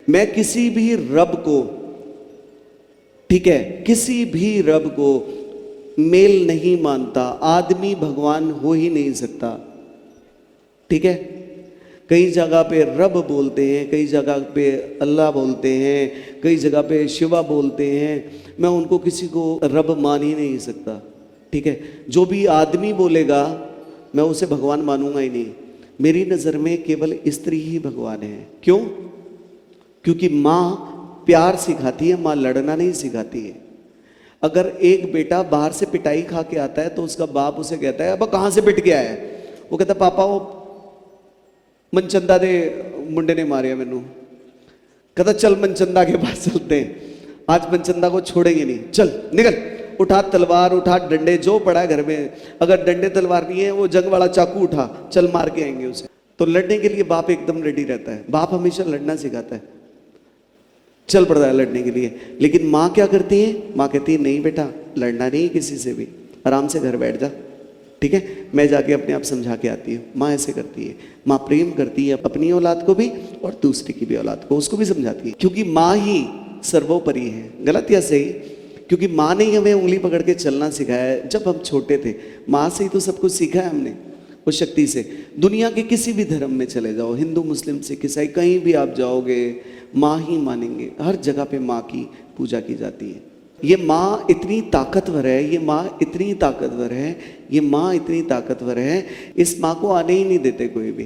मैं किसी भी रब को, ठीक है, किसी भी रब को मेल नहीं मानता। आदमी भगवान हो ही नहीं सकता, ठीक है। कई जगह पे रब बोलते हैं, कई जगह पे अल्लाह बोलते हैं, कई जगह पे शिवा बोलते हैं। मैं उनको किसी को रब मान ही नहीं सकता, ठीक है। जो भी आदमी बोलेगा मैं उसे भगवान मानूंगा ही नहीं। मेरी नज़र में केवल स्त्री ही भगवान है। क्यों? क्योंकि माँ प्यार सिखाती है, माँ लड़ना नहीं सिखाती है। अगर एक बेटा बाहर से पिटाई खा के आता है तो उसका बाप उसे कहता है, अब कहाँ से पिट के आया है? वो कहता है, पापा वो मनचंदा दे मुंडे ने मारे मैनू। कहता चल मनचंदा के पास चलते हैं, आज मनचंदा को छोड़ेंगे नहीं, चल निकल, उठा तलवार, उठा डंडे, जो पड़ा है घर में। अगर डंडे तलवार नहीं है वो जंग वाला चाकू उठा, चल मार के आएंगे उसे। तो लड़ने के लिए बाप एकदम रेडी रहता है। बाप हमेशा लड़ना सिखाता है, चल पड़ता है लड़ने के लिए। लेकिन माँ क्या करती है? माँ कहती है नहीं बेटा, लड़ना नहीं किसी से भी, आराम से घर बैठ जा, ठीक है, मैं जाके अपने आप समझा के आती हूँ। माँ ऐसे करती है। माँ प्रेम करती है अपनी औलाद को भी और दूसरे की भी औलाद को, उसको भी समझाती है, क्योंकि माँ ही सर्वोपरि है। गलत या सही? क्योंकि माँ ने ही हमें उंगली पकड़ के चलना सिखाया है। जब हम छोटे थे माँ से ही तो सब कुछ सीखा है हमने, उस शक्ति से। दुनिया के किसी भी धर्म में चले जाओ, हिंदू मुस्लिम सिख ईसाई, कहीं भी आप जाओगे माँ ही मानेंगे। हर जगह पे माँ की पूजा की जाती है। ये माँ इतनी ताकतवर है, ये माँ इतनी ताकतवर है, ये माँ इतनी ताकतवर है, इस माँ को आने ही नहीं देते कोई भी।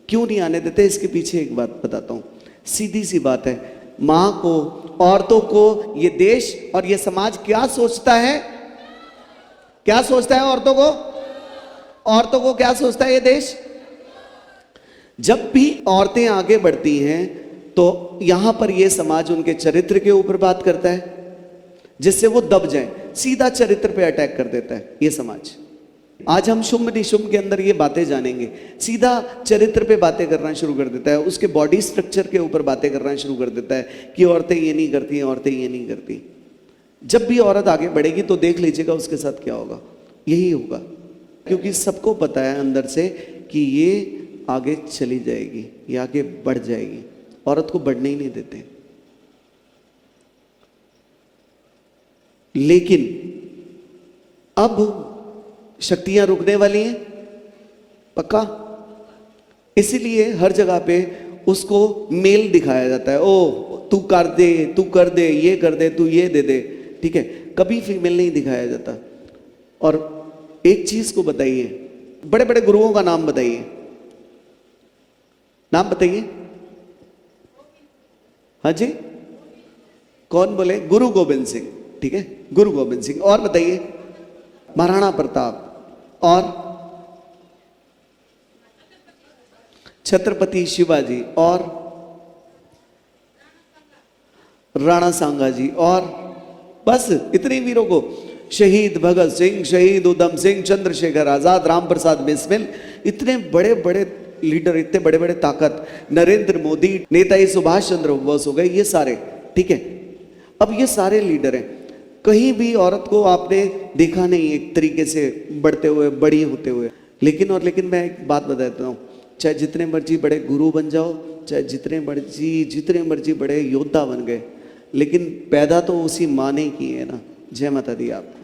क्यों नहीं आने देते? इसके पीछे एक बात बताता हूँ। सीधी सी बात है, माँ को, औरतों को ये देश और ये समाज क्या सोचता है? क्या सोचता है औरतों को? औरतों को क्या सोचता है ये देश? जब भी औरतें आगे बढ़ती हैं तो यहां पर ये समाज उनके चरित्र के ऊपर बात करता है, जिससे वो दब जाए, सीधा चरित्र पे अटैक कर देता है ये समाज। आज हम शुंभ निशुंभ के अंदर ये बातें जानेंगे। सीधा चरित्र पे बातें करना शुरू कर देता है, उसके बॉडी स्ट्रक्चर के ऊपर बातें करना शुरू कर देता है कि औरतें ये नहीं करती, औरतें ये नहीं करती। जब भी औरत आगे बढ़ेगी तो देख लीजिएगा उसके साथ क्या होगा, यही होगा। क्योंकि सबको पता है अंदर से कि ये आगे चली जाएगी, ये आगे बढ़ जाएगी। औरत को बढ़ने ही नहीं देते। लेकिन अब शक्तियां रुकने वाली हैं, पक्का। इसीलिए हर जगह पे उसको मेल दिखाया जाता है। ओ तू कर दे, तू कर दे, ये कर दे, तू ये दे दे, ठीक है। कभी फीमेल नहीं दिखाया जाता। और एक चीज को बताइए, बड़े बड़े गुरुओं का नाम बताइए, नाम बताइए। हाँ जी, कौन बोले? गुरु गोविंद सिंह, ठीक है, गुरु गोविंद सिंह। और बताइए? महाराणा प्रताप। और छत्रपति शिवाजी। और राणा सांगा जी। और बस इतने वीरों को, शहीद भगत सिंह, शहीद उधम सिंह, चंद्रशेखर आजाद, राम प्रसाद बिस्मिल, इतने बड़े बड़े लीडर, इतने बड़े बड़े ताकत, नरेंद्र मोदी, नेताजी सुभाष चंद्र बोस हो गए, ये सारे, ठीक है। अब ये सारे लीडर हैं, कहीं भी औरत को आपने देखा नहीं एक तरीके से बढ़ते हुए, बड़ी होते हुए। लेकिन मैं एक बात बता देता हूँ, चाहे जितने मर्जी बड़े गुरु बन जाओ, चाहे जितने मर्जी बड़े योद्धा बन गए, लेकिन पैदा तो उसी माँ ने की है ना। जय माता दी। आप